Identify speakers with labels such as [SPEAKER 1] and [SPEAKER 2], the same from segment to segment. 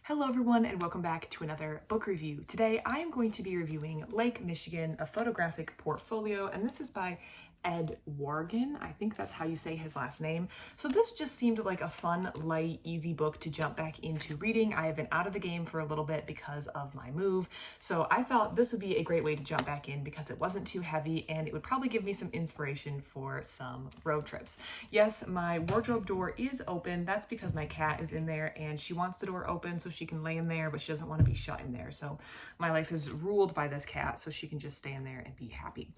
[SPEAKER 1] Hello everyone and welcome back to another book review. Today I am going to be reviewing Lake Michigan, a Photographic Portfolio, and this is by Ed Wargin. I think that's how you say his last name. So this just seemed like a fun, light, easy book to jump back into reading. I have been out of the game for a little bit because of my move, so I thought this would be a great way to jump back in because it wasn't too heavy and it would probably give me some inspiration for some road trips. Yes, my wardrobe door is open. That's because my cat is in there and she wants the door open so she can lay in there, but she doesn't want to be shut in there. So my life is ruled by this cat so she can just stay in there and be happy.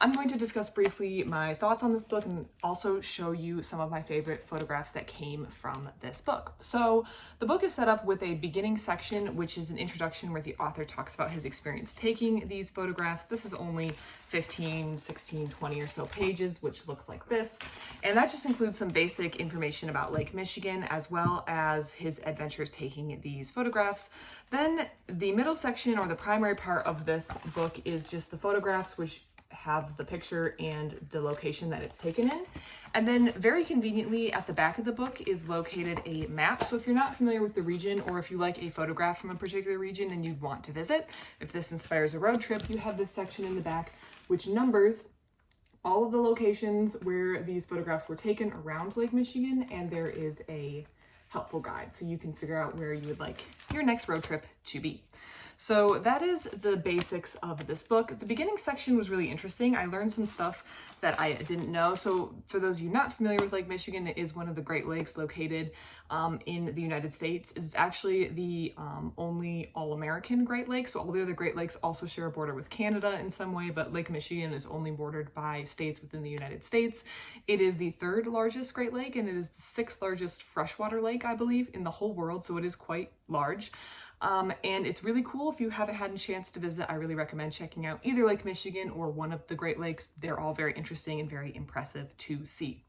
[SPEAKER 1] I'm going to discuss briefly my thoughts on this book and also show you some of my favorite photographs that came from this book. So the book is set up with a beginning section, which is an introduction where the author talks about his experience taking these photographs. This is only 15, 16, 20 or so pages, which looks like this. And that just includes some basic information about Lake Michigan, as well as his adventures taking these photographs. Then the middle section, or the primary part of this book, is just the photographs, which have the picture and the location that it's taken in. And then very conveniently at the back of the book is located a map. So if you're not familiar with the region, or if you like a photograph from a particular region and you'd want to visit, if this inspires a road trip, you have this section in the back which numbers all of the locations where these photographs were taken around Lake Michigan, and there is a helpful guide so you can figure out where you would like your next road trip to be. So that is the basics of this book. The beginning section was really interesting. I learned some stuff that I didn't know. So for those of you not familiar with Lake Michigan, it is one of the Great Lakes located in the United States. It is actually the only all-American Great Lake. So all the other Great Lakes also share a border with Canada in some way, but Lake Michigan is only bordered by states within the United States. It is the third largest Great Lake, and it is the sixth largest freshwater lake, I believe, in the whole world. So it is quite large. And it's really cool. If you haven't had a chance to visit, I really recommend checking out either Lake Michigan or one of the Great Lakes. They're all very interesting and very impressive to see.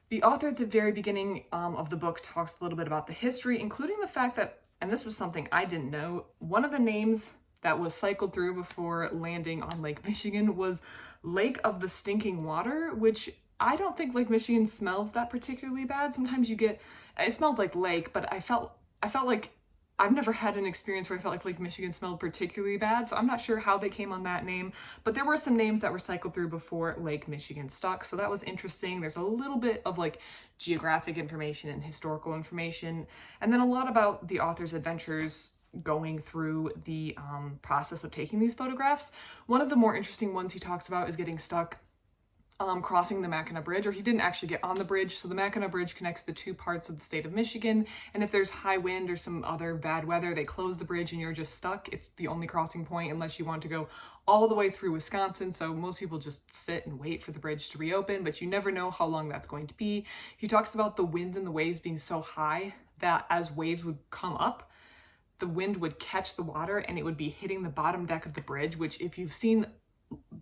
[SPEAKER 1] The author at the very beginning of the book talks a little bit about the history, including the fact that, and this was something I didn't know, one of the names that was cycled through before landing on Lake Michigan was Lake of the Stinking Water, which I don't think Lake Michigan smells that particularly bad. Sometimes you get, it smells like lake, but I felt like I've never had an experience where I felt like Lake Michigan smelled particularly bad, so I'm not sure how they came on that name, but there were some names that were cycled through before Lake Michigan stuck, so that was interesting. There's a little bit of like geographic information and historical information, and then a lot about the author's adventures going through the process of taking these photographs. One of the more interesting ones he talks about is getting stuck crossing the Mackinac Bridge, or he didn't actually get on the bridge. So the Mackinac Bridge connects the two parts of the state of Michigan, and if there's high wind or some other bad weather, they close the bridge and you're just stuck. It's the only crossing point unless you want to go all the way through Wisconsin. So most people just sit and wait for the bridge to reopen, but you never know how long that's going to be. He talks about the wind and the waves being so high that as waves would come up, the wind would catch the water and it would be hitting the bottom deck of the bridge, which if you've seen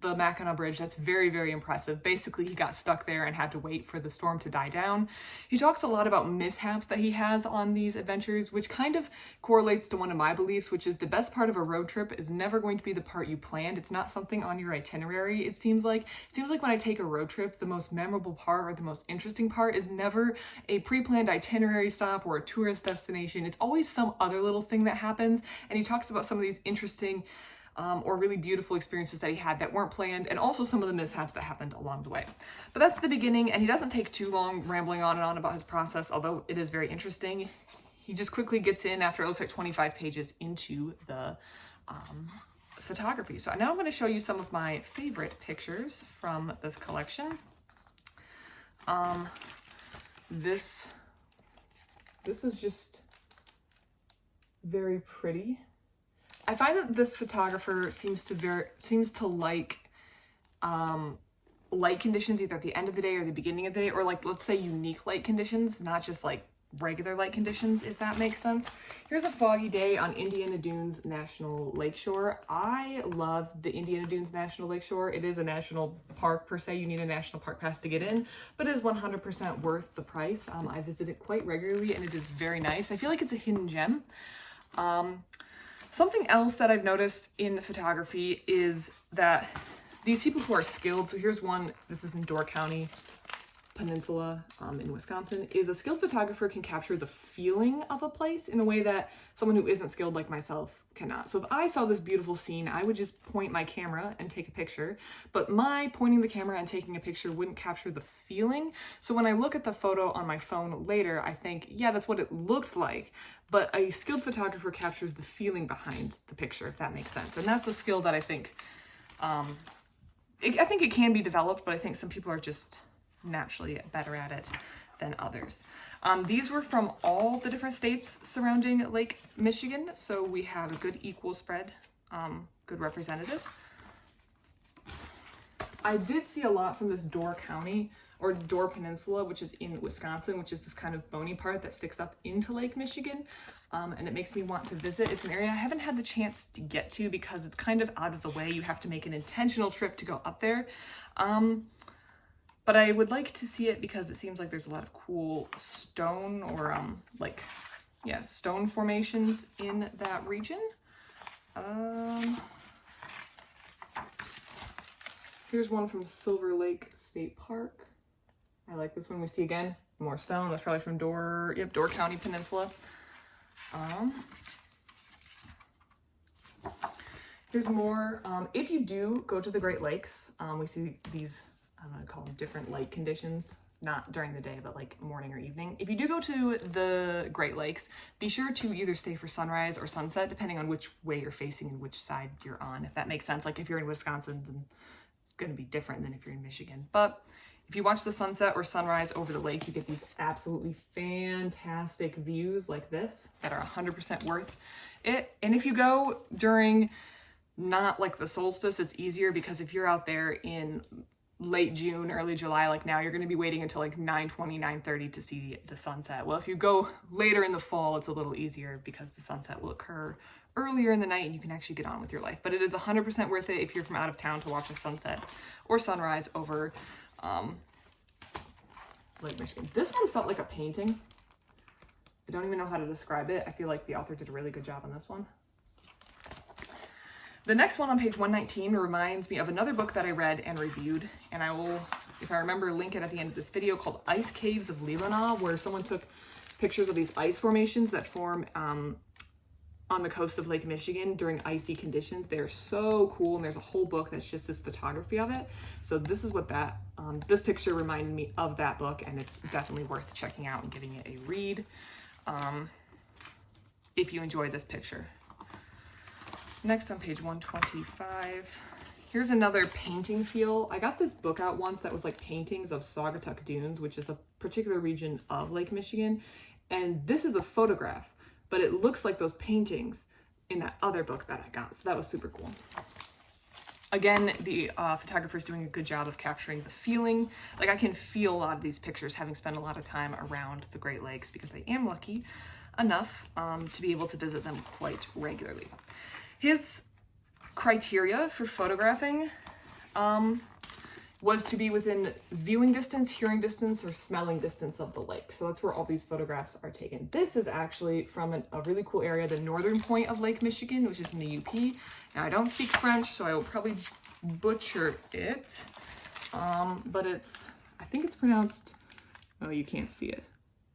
[SPEAKER 1] the Mackinac Bridge, that's very, very impressive. Basically, he got stuck there and had to wait for the storm to die down. He talks a lot about mishaps that he has on these adventures, which kind of correlates to one of my beliefs, which is the best part of a road trip is never going to be the part you planned. It's not something on your itinerary. It seems like when I take a road trip, the most memorable part or the most interesting part is never a pre-planned itinerary stop or a tourist destination. It's always some other little thing that happens. And he talks about some of these interesting or really beautiful experiences that he had that weren't planned, and also some of the mishaps that happened along the way. But that's the beginning, and he doesn't take too long rambling on and on about his process, although it is very interesting. He just quickly gets in, after it looks like 25 pages, into the photography. So now I'm going to show you some of my favorite pictures from this collection. This is just very pretty. I find that this photographer seems to like light conditions either at the end of the day or the beginning of the day, or like, let's say, unique light conditions, not just like regular light conditions, if that makes sense. Here's a foggy day on Indiana Dunes National Lakeshore. I love the Indiana Dunes National Lakeshore. It is a national park per se. You need a national park pass to get in, but it is 100% worth the price. I visit it quite regularly and it is very nice. I feel like it's a hidden gem. Something else that I've noticed in photography is that these people who are skilled, so here's one, this is in Door County, Peninsula in Wisconsin is a skilled photographer can capture the feeling of a place in a way that someone who isn't skilled like myself cannot. So if I saw this beautiful scene, I would just point my camera and take a picture, but my pointing the camera and taking a picture wouldn't capture the feeling. So when I look at the photo on my phone later, I think, yeah, that's what it looked like, but a skilled photographer captures the feeling behind the picture, if that makes sense. And that's a skill that I think it can be developed, but I think some people are just naturally better at it than others. These were from all the different states surrounding Lake Michigan, so we have a good equal spread, good representative. I did see a lot from this Door County or Door Peninsula, which is in Wisconsin, which is this kind of bony part that sticks up into Lake Michigan, and it makes me want to visit. It's an area I haven't had the chance to get to because it's kind of out of the way. You have to make an intentional trip to go up there. But I would like to see it because it seems like there's a lot of cool stone or stone formations in that region. Here's one from Silver Lake State Park. I like this one. We see again more stone. That's probably from Door County Peninsula. Here's more. If you do go to the Great Lakes, we see these, I'm gonna call them different light conditions, not during the day, but like morning or evening. If you do go to the Great Lakes, be sure to either stay for sunrise or sunset, depending on which way you're facing and which side you're on, if that makes sense. Like if you're in Wisconsin, then it's gonna be different than if you're in Michigan. But if you watch the sunset or sunrise over the lake, you get these absolutely fantastic views like this that are 100% worth it. And if you go during not like the solstice, it's easier because if you're out there in late June, early July, like now, you're going to be waiting until like 9:20, 9:30 to see the sunset. Well, if you go later in the fall, it's a little easier because the sunset will occur earlier in the night and you can actually get on with your life. But it is 100% worth it if you're from out of town to watch a sunset or sunrise over Lake Michigan. This one felt like a painting. I don't even know how to describe it. I feel like the author did a really good job on this one. The next one on page 119 reminds me of another book that I read and reviewed, and I will, if I remember, link it at the end of this video, called Ice Caves of Leelanau, where someone took pictures of these ice formations that form on the coast of Lake Michigan during icy conditions. They're so cool, and there's a whole book that's just this photography of it. So this is what that, this picture reminded me of that book, and it's definitely worth checking out and giving it a read if you enjoy this picture. Next on page 125, here's another painting feel. I got this book out once that was like paintings of Saugatuck Dunes, which is a particular region of Lake Michigan. And this is a photograph, but it looks like those paintings in that other book that I got. So that was super cool. Again, the photographer's doing a good job of capturing the feeling. Like I can feel a lot of these pictures having spent a lot of time around the Great Lakes because I am lucky enough to be able to visit them quite regularly. His criteria for photographing was to be within viewing distance, hearing distance, or smelling distance of the lake. So that's where all these photographs are taken. This is actually from a really cool area, the northern point of Lake Michigan, which is in the UP. Now I don't speak French, so I will probably butcher it, but it's, I think it's pronounced, oh, you can't see it,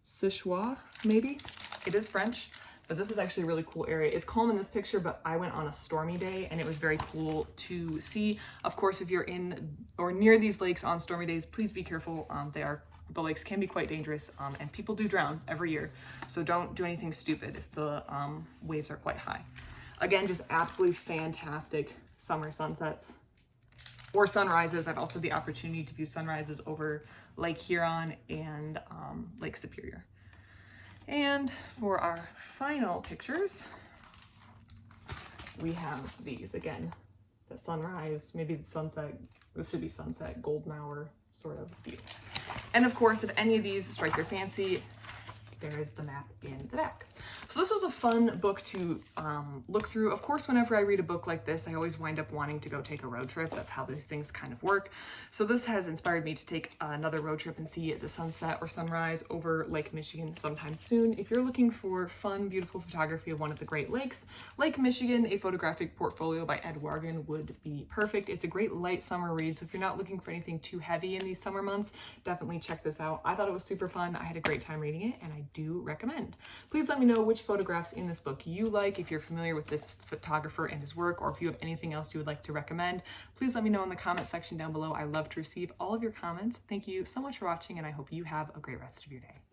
[SPEAKER 1] Sichois, maybe? It is French. But this is actually a really cool area. It's calm in this picture, but I went on a stormy day and it was very cool to see. Of course, if you're in or near these lakes on stormy days, please be careful. The lakes can be quite dangerous and people do drown every year. So don't do anything stupid if the waves are quite high. Again, just absolutely fantastic summer sunsets or sunrises. I've also had the opportunity to view sunrises over Lake Huron and Lake Superior. And for our final pictures, we have these again, the sunrise, maybe the sunset, this should be sunset, golden hour sort of view. And of course, if any of these strike your fancy, there is the map in the back. So this was a fun book to look through. Of course, whenever I read a book like this, I always wind up wanting to go take a road trip. That's how these things kind of work. So this has inspired me to take another road trip and see the sunset or sunrise over Lake Michigan sometime soon. If you're looking for fun, beautiful photography of one of the Great Lakes, Lake Michigan, A Photographic Portfolio by Ed Wargin would be perfect. It's a great light summer read, so if you're not looking for anything too heavy in these summer months, definitely check this out. I thought it was super fun. I had a great time reading it, and I do recommend. Please let me know which photographs in this book you like, if you're familiar with this photographer and his work, or if you have anything else you would like to recommend. Please let me know in the comment section down below. I love to receive all of your comments. Thank you so much for watching, and I hope you have a great rest of your day.